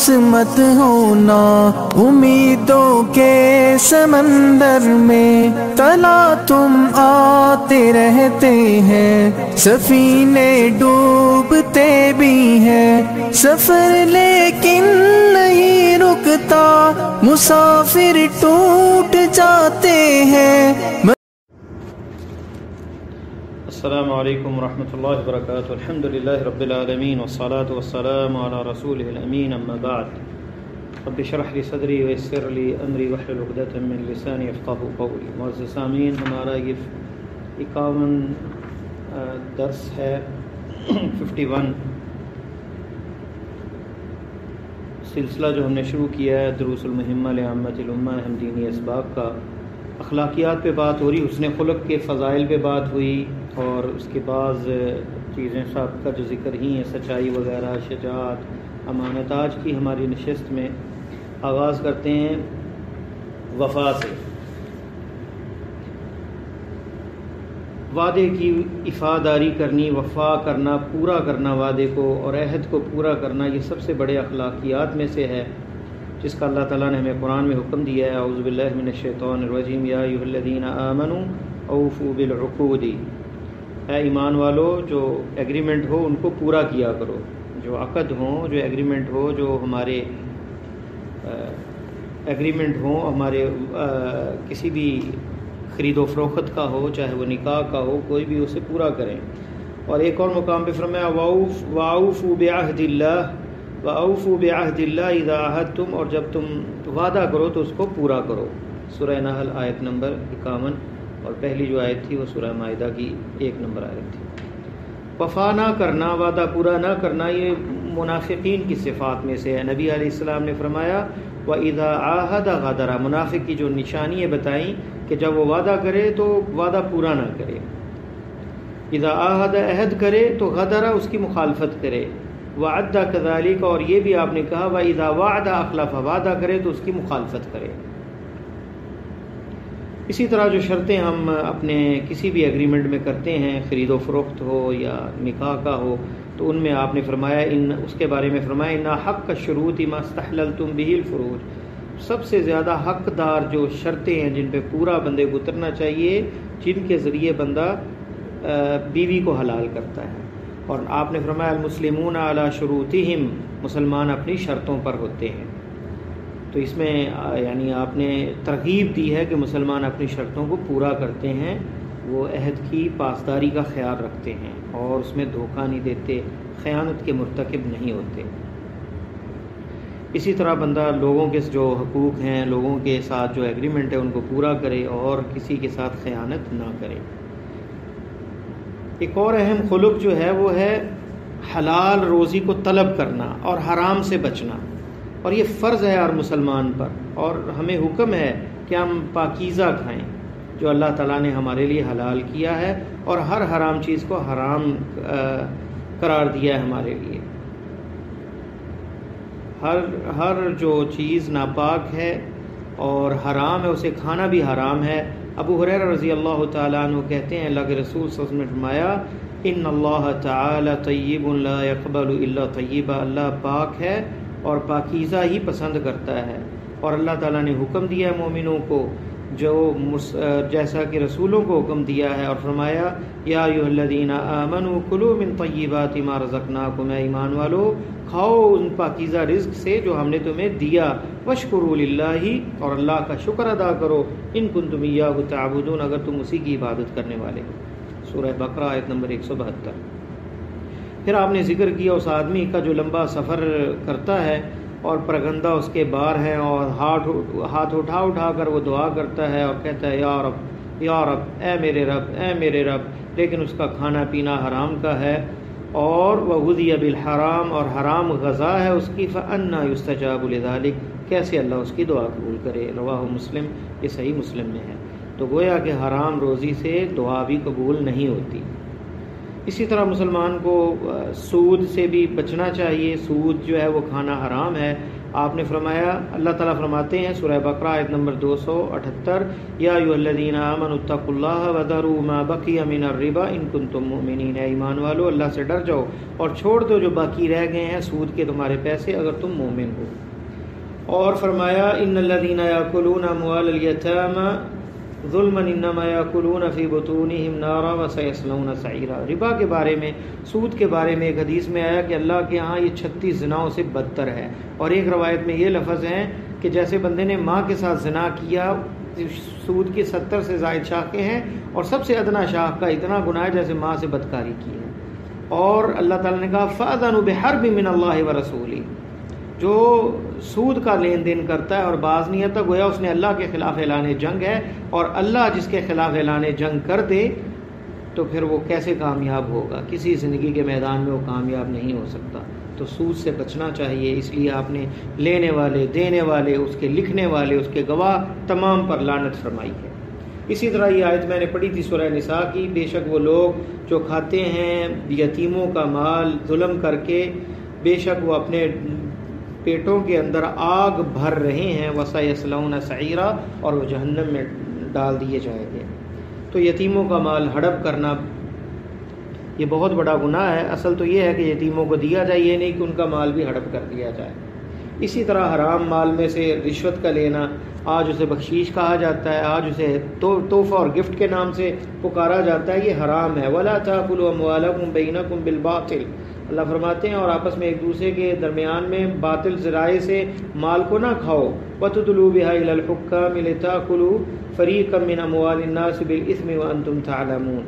مت ہونا امیدوں کے سمندر میں تلا تم آتے رہتے ہیں سفینے ڈوبتے بھی ہیں سفر لیکن نہیں رکتا مسافر ٹوٹ جاتے ہیں. السلام علیکم ورحمۃ اللہ وبرکاتہ. الحمد للہ رب العالمین والصلاة والسلام علی رسولہ الامین. اما بعد رب اشرح لی صدری ویسر لی امری واحلل عقدۃ من لسانی یفقہوا قولی. معزز سامعین، ہمارا یہ 51 درس ہے 51 سلسلہ جو ہم نے شروع کیا ہے دروس المہمہ لعامۃ الامہ اہم دینی اسباق کا. اخلاقیات پہ بات ہو رہی، حسن خلق کے فضائل پہ بات ہوئی، اور اس کے بعض چیزیں سابقہ جو ذکر ہی ہیں، سچائی وغیرہ، شجاعت، امانت. آج کی ہماری نشست میں آغاز کرتے ہیں وفا سے. وعدے کی افاداری کرنی، وفا کرنا، پورا کرنا وعدے کو اور عہد کو پورا کرنا، یہ سب سے بڑے اخلاقیات میں سے ہے جس کا اللہ تعالیٰ نے ہمیں قرآن میں حکم دیا ہے. اعوذ باللہ من الشیطان الرجیم. یا ایھا الذین آمنوا اوفوا بالعقود. اے ایمان والو، جو ایگریمنٹ ہو ان کو پورا کیا کرو. جو عقد ہوں، جو ایگریمنٹ ہو، جو ہمارے ایگریمنٹ ہوں، ہمارے کسی بھی خرید و فروخت کا ہو، چاہے وہ نکاح کا ہو، کوئی بھی اسے پورا کریں. اور ایک اور مقام پہ فرمایا وَأَوْفُوا بِعَهْدِ اللَّهِ وَأَوْفُوا بِعَهْدِ اللَّهِ إِذَا عَاهَدتُّمْ. اور جب تم وعدہ کرو تو اس کو پورا کرو. سورہ نحل آیت نمبر 51، اور پہلی جو آیت تھی وہ سورہ مائدہ کی 1 نمبر آیت تھی. وفا نہ کرنا، وعدہ پورا نہ کرنا، یہ منافقین کی صفات میں سے ہے. نبی علیہ السلام نے فرمایا وَإِذَا عَاهَدَ غَدَرَ. منافق کی جو نشانیاں بتائیں کہ جب وہ وعدہ کرے تو وعدہ پورا نہ کرے. اذا عاہد، عہد کرے تو غدر، اس کی مخالفت کرے. وعد کذالک، اور یہ بھی آپ نے کہا واذا وعد اخلف، وعدہ کرے تو اس کی مخالفت کرے. اسی طرح جو شرطیں ہم اپنے کسی بھی ایگریمنٹ میں کرتے ہیں، خرید و فروخت ہو یا نکاح کا ہو، تو ان میں آپ نے فرمایا اس کے بارے میں فرمایا ان حق الشروط ما استحللتم به الفروج. سب سے زیادہ حقدار جو شرطیں ہیں جن پہ پورا بندے کو اترنا چاہیے، جن کے ذریعے بندہ بیوی کو حلال کرتا ہے. اور آپ نے فرمایا المسلمون علی شروطہم، مسلمان اپنی شرطوں پر ہوتے ہیں. تو اس میں یعنی آپ نے ترغیب دی ہے کہ مسلمان اپنی شرطوں کو پورا کرتے ہیں، وہ عہد کی پاسداری کا خیال رکھتے ہیں اور اس میں دھوکہ نہیں دیتے، خیانت کے مرتکب نہیں ہوتے. اسی طرح بندہ لوگوں کے جو حقوق ہیں، لوگوں کے ساتھ جو ایگریمنٹ ہے ان کو پورا کرے اور کسی کے ساتھ خیانت نہ کرے. ایک اور اہم خلق جو ہے وہ ہے حلال روزی کو طلب کرنا اور حرام سے بچنا. اور یہ فرض ہے ہر مسلمان پر، اور ہمیں حکم ہے کہ ہم پاکیزہ کھائیں جو اللہ تعالیٰ نے ہمارے لیے حلال کیا ہے، اور ہر حرام چیز کو حرام قرار دیا ہے ہمارے لیے. ہر جو چیز ناپاک ہے اور حرام ہے اسے کھانا بھی حرام ہے. ابو ہریرہ رضی اللہ تعالیٰ عنہ کہتے ہیں اللہ کے رسول صلی اللہ علیہ وسلم نے فرمایا ان اللہ تعالی طیب لا يقبل الا طیبا. اللہ پاک ہے اور پاکیزہ ہی پسند کرتا ہے. اور اللہ تعالیٰ نے حکم دیا ہے مومنوں کو جو جیسا کہ رسولوں کو حکم دیا ہے، اور فرمایا یا ایھا الذین آمنوا کلوا من طیبات ما رزقناکم. اے ایمان والو، کھاؤ ان پاکیزہ رزق سے جو ہم نے تمہیں دیا. واشکروا للہ، اور اللہ کا شکر ادا کرو. ان کنتم ایاہ تعبدون، اگر تم اسی کی عبادت کرنے والے ہو. سورہ بقرہ آیت نمبر 172. پھر آپ نے ذکر کیا اس آدمی کا جو لمبا سفر کرتا ہے اور پرگندہ اس کے بار ہے، اور ہاتھ اٹھا کر وہ دعا کرتا ہے اور کہتا ہے یا رب یا رب، اے میرے رب اے میرے رب، لیکن اس کا کھانا پینا حرام کا ہے اور وغذی بالحرام، اور حرام غذا ہے اس کی. فأنى يستجاب لذلك، کیسے اللہ اس کی دعا قبول کرے. رواہ مسلم، یہ صحیح مسلم میں ہے. تو گویا کہ حرام روزی سے دعا بھی قبول نہیں ہوتی. اسی طرح مسلمان کو سود سے بھی بچنا چاہیے. سود جو ہے وہ کھانا حرام ہے. آپ نے فرمایا، اللہ تعالیٰ فرماتے ہیں سورہ بقرہ آیت نمبر 278، یا ایھا الذین آمنوا اتقوا اللہ وذروا ما بقی من الربا ان کنتم مؤمنین، اے ایمان والو اللہ سے ڈر جاؤ اور چھوڑ دو جو باقی رہ گئے ہیں سود کے تمہارے پیسے اگر تم مومن ہو۔ اور فرمایا ان الذین یاکلون اموال الیتامی ظلما انما یاکلون فی بطونہم نارا وسیصلون سعیرا۔ ربا کے بارے میں، سود کے بارے میں ایک حدیث میں آیا کہ اللہ کے ہاں یہ 36 زناؤں سے بدتر ہے، اور ایک روایت میں یہ لفظ ہے کہ جیسے بندے نے ماں کے ساتھ زنا کیا، سود کی 70 سے زائد شاخیں ہیں اور سب سے ادنا شاخ کا اتنا گناہ ہے جیسے ماں سے بدکاری کی ہے۔ اور اللہ تعالیٰ نے کہا فَأَذَنُوا بِحَرْبٍ مِّنَ اللَّهِ وَرَسُولِهِ، جو سود کا لین دین کرتا ہے اور باز نہیں آتا گویا اس نے اللہ کے خلاف اعلان جنگ ہے، اور اللہ جس کے خلاف اعلان جنگ کر دے تو پھر وہ کیسے کامیاب ہوگا؟ کسی زندگی کے میدان میں وہ کامیاب نہیں ہو سکتا۔ تو سود سے بچنا چاہیے، اس لیے آپ نے لینے والے، دینے والے، اس کے لکھنے والے، اس کے گواہ تمام پر لعنت فرمائی ہے۔ اسی طرح یہ آیت میں نے پڑھی تھی سورہ نساء کی، بے شک وہ لوگ جو کھاتے ہیں یتیموں کا مال ظلم کر کے، بے شک وہ اپنے پیٹوں کے اندر آگ بھر رہے ہیں، وَسَيَصْلَوْنَ سَعِيرًا، اور وہ جہنم میں ڈال دیے جائیں گے۔ تو یتیموں کا مال ہڑپ کرنا یہ بہت بڑا گناہ ہے۔ اصل تو یہ ہے کہ یتیموں کو دیا جائے، یہ نہیں کہ ان کا مال بھی ہڑپ کر دیا جائے۔ اسی طرح حرام مال میں سے رشوت کا لینا، آج اسے بخشیش کہا جاتا ہے، آج اسے تحفہ اور گفٹ کے نام سے پکارا جاتا ہے، یہ حرام ہے۔ وَلَا تَأْكُلُوا أَمْوَالَكُمْ بَيْنَكُمْ بِالْبَاطِلِ، اللہ فرماتے ہیں اور آپس میں ایک دوسرے کے درمیان میں باطل ذرائع سے مال کو نہ کھاؤ۔ وَتُدْلُوا بِهَا إِلَى الْحُكَّامِ لِتَأْكُلُوا فَرِيقًا مِّنْ أَمْوَالِ النَّاسِ بِالْإِثْمِ وَأَنْتُمْ تَعْلَمُونَ،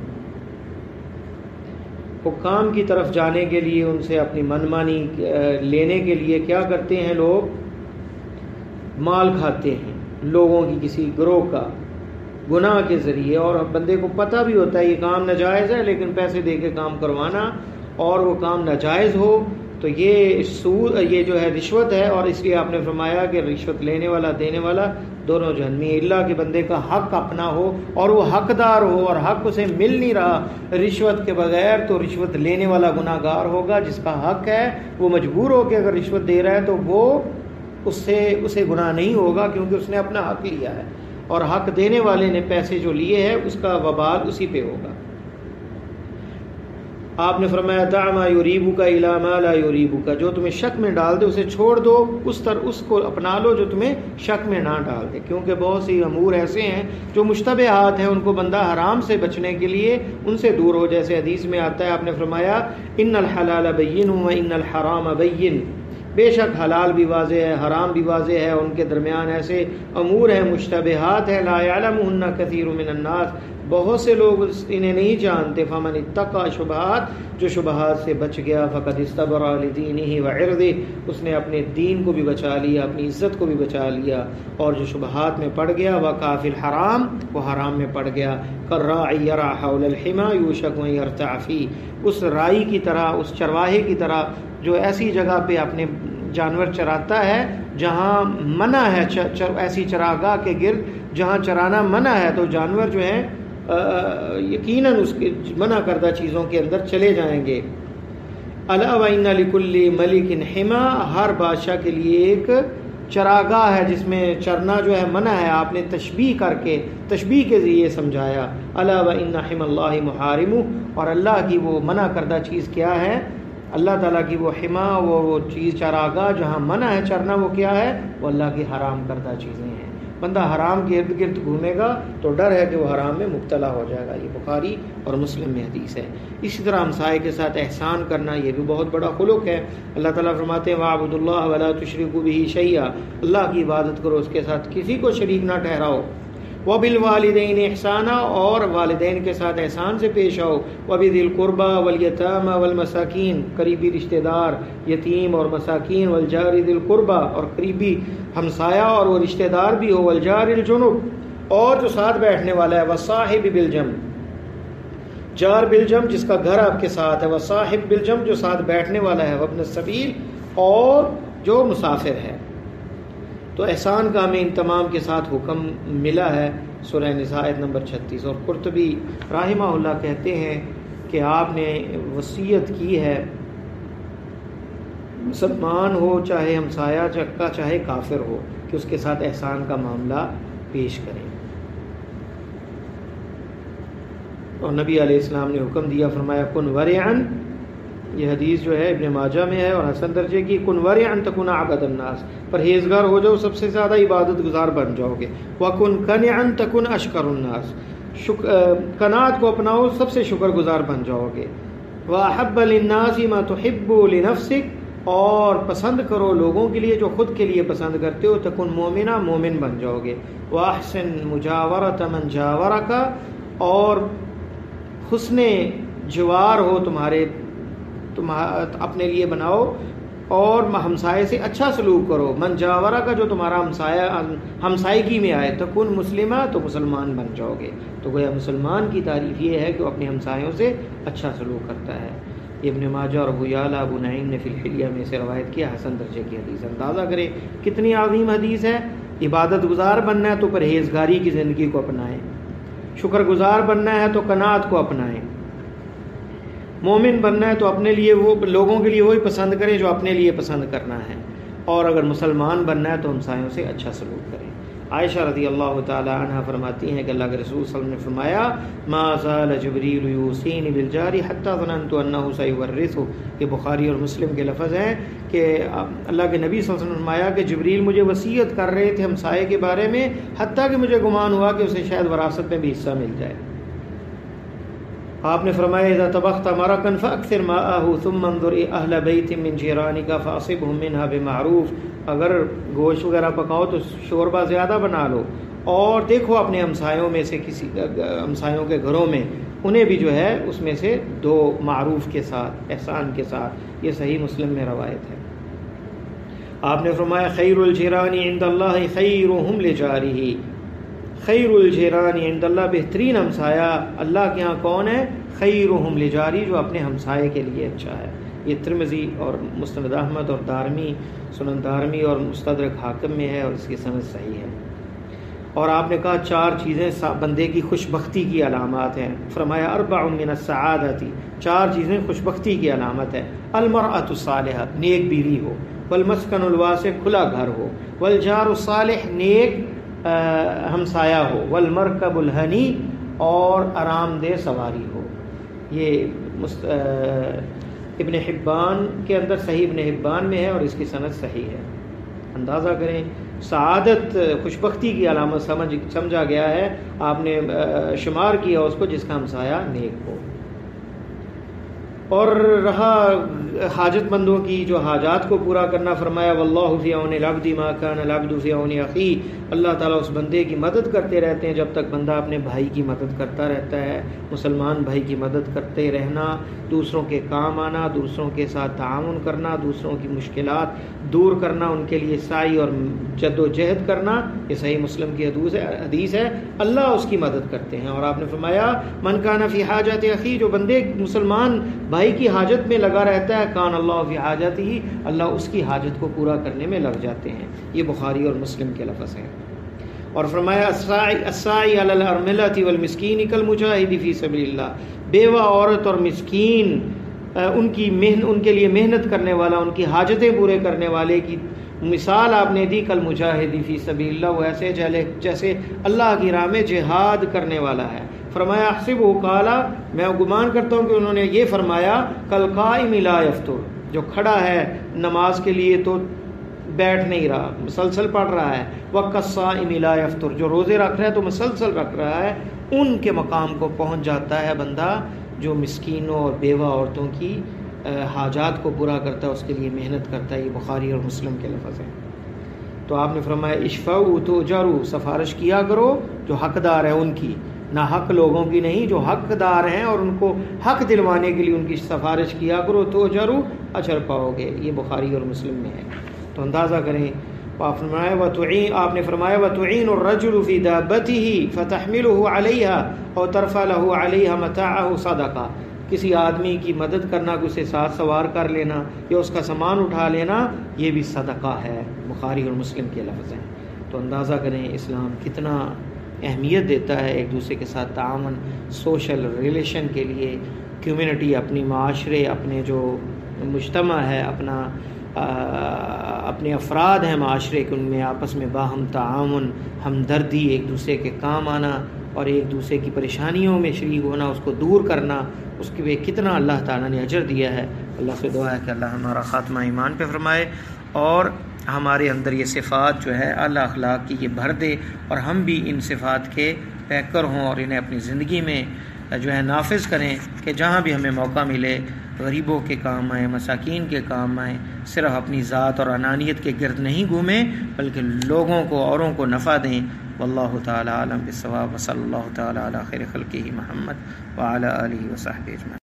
حکام کی طرف جانے کے لیے، ان سے اپنی منمانی لینے کے لیے کیا کرتے ہیں لوگ؟ مال کھاتے ہیں لوگوں کی کسی گروہ کا گناہ کے ذریعے، اور بندے کو پتہ بھی ہوتا ہے یہ کام ناجائز ہے لیکن پیسے دے کے کام کروانا، اور وہ کام ناجائز ہو تو یہ سود، یہ جو ہے رشوت ہے، اور اس لیے آپ نے فرمایا کہ رشوت لینے والا دینے والا دونوں جہنمی، اللہ کے بندے کا حق اپنا ہو اور وہ حقدار ہو اور حق اسے مل نہیں رہا رشوت کے بغیر، تو رشوت لینے والا گناہ گار ہوگا۔ جس کا حق ہے وہ مجبور ہو کے اگر رشوت دے رہا ہے تو وہ اسے گناہ نہیں ہوگا، کیونکہ اس نے اپنا حق لیا ہے، اور حق دینے والے نے پیسے جو لیے ہیں اس کا وبال اسی پہ ہوگا۔ آپ نے فرمایا دع ما یریبک الی ما لا یریبک، جو تمہیں شک میں ڈال دے اسے چھوڑ دو، اس کو اپنا لو جو تمہیں شک میں نہ ڈال دے، کیونکہ بہت سی امور ایسے ہیں جو مشتبہات ہیں، ان کو بندہ حرام سے بچنے کے لیے ان سے دور ہو۔ جیسے حدیث میں آتا ہے، آپ نے فرمایا ان الحلال بین و ان الحرام بین، بے شک حلال بھی واضح ہے، حرام بھی واضح ہے، ان کے درمیان ایسے امور ہیں، مشتبہات ہیں، لا یعلمہن کثیر من الناس، بہت سے لوگ انہیں نہیں جانتے۔ فمن اتقى شبہات، جو شبہات سے بچ گیا، فقد استبرأ لدینہ وعرضہ، اس نے اپنے دین کو بھی بچا لیا، اپنی عزت کو بھی بچا لیا، اور جو شبہات میں پڑ گیا وقع فی الحرام، وہ حرام میں پڑ گیا۔ کالراعی یرعی حول الحمى یوشک ان یرتع فیہ، اس رائی کی طرح، اس چرواہے کی طرح جو ایسی جگہ پہ اپنے جانور چراتا ہے جہاں منع ہے، ایسی چراگاہ کے گرد جہاں چرانا منع ہے، تو جانور جو ہیں یقیناً اس کے منع کردہ چیزوں کے اندر چلے جائیں گے۔ الا وان لکل ملک حما، ہر بادشاہ کے لیے ایک چراگاہ ہے جس میں چرنا جو ہے منع ہے، آپ نے تشبیہ کر کے، تشبیہ کے ذریعے سمجھایا۔ الا وان حما اللہ محارم، اور اللہ کی وہ منع کردہ چیز کیا ہے؟ اللہ تعالیٰ کی وہ حما، وہ چیز چراگاہ جہاں منع ہے چرنا، وہ کیا ہے؟ وہ اللہ کی حرام کردہ چیزیں ہیں۔ بندہ حرام کے ارد گرد گھومے گا تو ڈر ہے کہ وہ حرام میں مبتلا ہو جائے گا۔ یہ بخاری اور مسلم میں حدیث ہے۔ اسی طرح ہمسائے کے ساتھ احسان کرنا یہ بھی بہت بڑا خلق ہے۔ اللہ تعالیٰ فرماتے ہیں وَاعْبُدُوا اللَّهَ وَلَا تُشْرِكُوا بِهِ شَيْئًا، اللہ کی عبادت کرو، اس کے ساتھ کسی کو شریک نہ ٹھہراؤ۔ وَبِالْوَالِدَيْنِ احسانا، اور والدین کے ساتھ احسان سے پیش آؤ۔ وَبِذِي الْقُرْبَى وَالْيَتَامَى وَالْمَسَاكِينِ، قریبی رشتہ دار، یتیم اور مساکین، وَالْجَارِ ذِي الْقُرْبَى، اور قریبی ہمسایہ اور وہ رشتہ دار بھی ہو، وَالْجَارِ الْجُنُبِ، اور جو ساتھ بیٹھنے والا ہے، وَالصَّاحِبِ بِالْجَنبِ، جار بالجم جس کا گھر آپ کے ساتھ ہے، وَصَاحِبْ بِالْجَنبِ جو ساتھ بیٹھنے والا ہے، وَابْنَ السَّبِيلِ اور جو مسافر ہے۔ تو احسان کا ہمیں ان تمام کے ساتھ حکم ملا ہے، سورہ نساء آیت نمبر 36۔ اور قرطبی رحمہ اللہ کہتے ہیں کہ آپ نے وصیت کی ہے مسلمان ہو چاہے ہمسایہ کا چاہے کافر ہو کہ اس کے ساتھ احسان کا معاملہ پیش کریں. اور نبی علیہ السلام نے حکم دیا، فرمایا کن ورعن، یہ حدیث جو ہے ابن ماجہ میں ہے اور حسن درجے کی، کن ورعن تکن اعبد الناس، پرہیزگار ہو جاؤ سب سے زیادہ عبادت گزار بن جاؤ گے. وکن قنعن تکن اشکر الناس، قناعت کو اپناؤ سب سے شکر گزار بن جاؤ گے. واحب للناس ما تحب لنفسک، اور پسند کرو لوگوں کے لیے جو خود کے لیے پسند کرتے ہو. تکن مومنہ، مومن بن جاؤ گے. واحسن مجاورۃ من جاورک، اور حسن جوار ہو اپنے لیے بناؤ اور ہمسائے سے اچھا سلوک کرو. من جاورہ کا جو تمہارا ہمسائیگی میں آئے. تکن مسلمہ، تو مسلمان بن جاؤ گے. تو گویا مسلمان کی تعریف یہ ہے کہ وہ اپنے ہمسایوں سے اچھا سلوک کرتا ہے. ابن ماجہ اور ابو یعلا ابو نعیم نے فی الحلیہ میں سے روایت کیا، حسن درجے کی حدیث. اندازہ کریں کتنی عظیم حدیث ہے. عبادت گزار بننا ہے تو پرہیزگاری کی زندگی کو اپنائیں، شکر گزار بننا ہے تو قناعت کو اپنائیں، مومن بننا ہے تو اپنے لیے وہ لوگوں کے لیے وہی پسند کریں جو اپنے لیے پسند کرنا ہے، اور اگر مسلمان بننا ہے تو ہمسایوں سے اچھا سلوک کریں. عائشہ رضی اللہ تعالی عنہ فرماتی ہیں کہ اللہ کے رسول صلی اللہ علیہ وسلم نے فرمایا ما زال جبریل یوصینی بالجار حتی ظننت انہ سیورثہ. یہ بخاری اور مسلم کے لفظ ہیں کہ اللہ کے نبی صلی اللہ علیہ وسلم نے فرمایا کہ جبریل مجھے وصیت کر رہے تھے ہمسائے کے بارے میں، حتیٰ کہ مجھے گمان ہوا کہ اسے شاید وراثت میں بھی حصہ مل جائے. آپ نے فرمایا اذا طبخت مرقا فاکثر ماءه ثم انظر اہل بیت من جیرانک فاصبهم منها بمعروف. اگر گوشت وغیرہ پکاؤ تو شوربہ زیادہ بنا لو اور دیکھو اپنے ہمسایوں میں سے کسی ہمسایوں کے گھروں میں انہیں بھی جو ہے اس میں سے دو معروف کے ساتھ، احسان کے ساتھ. یہ صحیح مسلم میں روایت ہے. آپ نے فرمایا خیر الجیران عند اللہ خیرهم لجارہ. خیر الجیران عند اللہ، بہترین ہمسایہ اللہ کے ہاں کون ہے؟ خیرهم لجاری، جو اپنے ہمسائے کے لیے اچھا ہے. یہ ترمذی اور مسند احمد اور دارمی، سنن دارمی اور مستدرک حاکم میں ہے اور اس کی سند صحیح ہے. اور آپ نے کہا 4 چیزیں بندے کی خوش بختی کی علامات ہیں. فرمایا اربع من السعادۃ، 4 چیزیں خوش بختی کی علامت ہے. المرأۃ الصالحہ، نیک بیوی ہو. والمسکن الواسع، کھلا گھر ہو. والجار الصالح، نیک ہمسایہ ہو. والمرکب الہنی، اور آرام دہ سواری ہو. یہ ابن حبان کے اندر صحیح ابن حبان میں ہے اور اس کی سند صحیح ہے. اندازہ کریں سعادت خوشبختی کی علامت سمجھا گیا ہے. آپ نے شمار کیا اس کو جس کا ہمسایہ نیک ہو. اور رہا حاجت مندوں کی جو حاجات کو پورا کرنا، فرمایا واللہ فی عون العبد ما کان العبد فی عون اخیہ. اللہ تعالیٰ اس بندے کی مدد کرتے رہتے ہیں جب تک بندہ اپنے بھائی کی مدد کرتا رہتا ہے. مسلمان بھائی کی مدد کرتے رہنا، دوسروں کے کام آنا، دوسروں کے ساتھ تعاون کرنا، دوسروں کی مشکلات دور کرنا، ان کے لیے سعی اور جد و جہد کرنا، یہ صحیح مسلم کی حدیث ہے. اللہ اس کی مدد کرتے ہیں. اور آپ نے فرمایا من کان فی حاجت اخی، جو بندے مسلمان بھائی کی حاجت میں لگا رہتا ہے، کان اللہ فی حاجتہ، اللہ اس کی حاجت کو پورا کرنے میں لگ جاتے ہیں. یہ بخاری اور مسلم کے لفظ ہیں. اور فرمایا الساعی علی الارملۃ والمسکین کالمجاہد فی سبیل اللہ. بیوہ عورت اور مسکین ان کے لیے محنت کرنے والا، ان کی حاجتیں پورے کرنے والے کی مثال آپ نے دی. کالمجاہد فی سبیل اللہ، وہ ایسے جیسے اللہ کی راہ میں جہاد کرنے والا ہے. فرمایا احسبہ قال، میں گمان کرتا ہوں کہ انہوں نے یہ فرمایا کالقائم لا یفطر، جو کھڑا ہے نماز کے لیے تو بیٹھ نہیں رہا، مسلسل پڑھ رہا ہے. وکالصائم لا یفطر، جو روزے رکھ رہا ہے تو مسلسل رکھ رہا ہے. ان کے مقام کو پہنچ جاتا ہے بندہ جو مسکینوں اور بیوہ عورتوں کی حاجات کو پورا کرتا ہے، اس کے لیے محنت کرتا ہے. یہ بخاری اور مسلم کے لفظ ہیں. تو آپ نے فرمایا اشفعوا تؤجروا، سفارش کیا کرو جو حقدار ہے ان کی، نہ حق لوگوں کی نہیں، جو حقدار ہیں اور ان کو حق دلوانے کے لیے ان کی سفارش کیا کرو. تؤجروا، اجر پاؤ گے. یہ بخاری اور مسلم میں ہے. تو اندازہ کریں آپ نے فرمایا وتعین الرجل فی دابته فتحمله علیها او ترفع له علیها متاعه صدقہ. کسی آدمی کی مدد کرنا، اسے ساتھ سوار کر لینا یا اس کا سامان اٹھا لینا، یہ بھی صدقہ ہے. بخاری اور مسلم کے لفظ ہیں. تو اندازہ کریں اسلام کتنا اہمیت دیتا ہے ایک دوسرے کے ساتھ تعاون، سوشل ریلیشن کے لیے. کمیونٹی، اپنی معاشرے، اپنے جو مجتمع ہے، اپنا اپنے افراد ہیں معاشرے کے، ان میں آپس میں باہم تعاون، ہمدردی، ایک دوسرے کے کام آنا اور ایک دوسرے کی پریشانیوں میں شریک ہونا، اس کو دور کرنا، اس کے کتنا اللہ تعالیٰ نے اجر دیا ہے۔ اللہ سے دعا ہے کہ اللہ ہمارا خاتمہ ایمان پہ فرمائے اور ہمارے اندر یہ صفات جو ہے اعلیٰ اخلاق کی یہ بھر دے، اور ہم بھی ان صفات کے پیکر ہوں اور انہیں اپنی زندگی میں جو ہے نافذ کریں کہ جہاں بھی ہمیں موقع ملے غریبوں کے کام آئیں، مساکین کے کام آئیں، صرف اپنی ذات اور انانیت کے گرد نہیں گھومیں بلکہ لوگوں کو، اوروں کو نفع دیں۔ واللہ تعالی عالم بالصواب، وصلی اللہ تعالی علی خیر خلقہ محمد وعلی آلہ وصحبہ اجمعین۔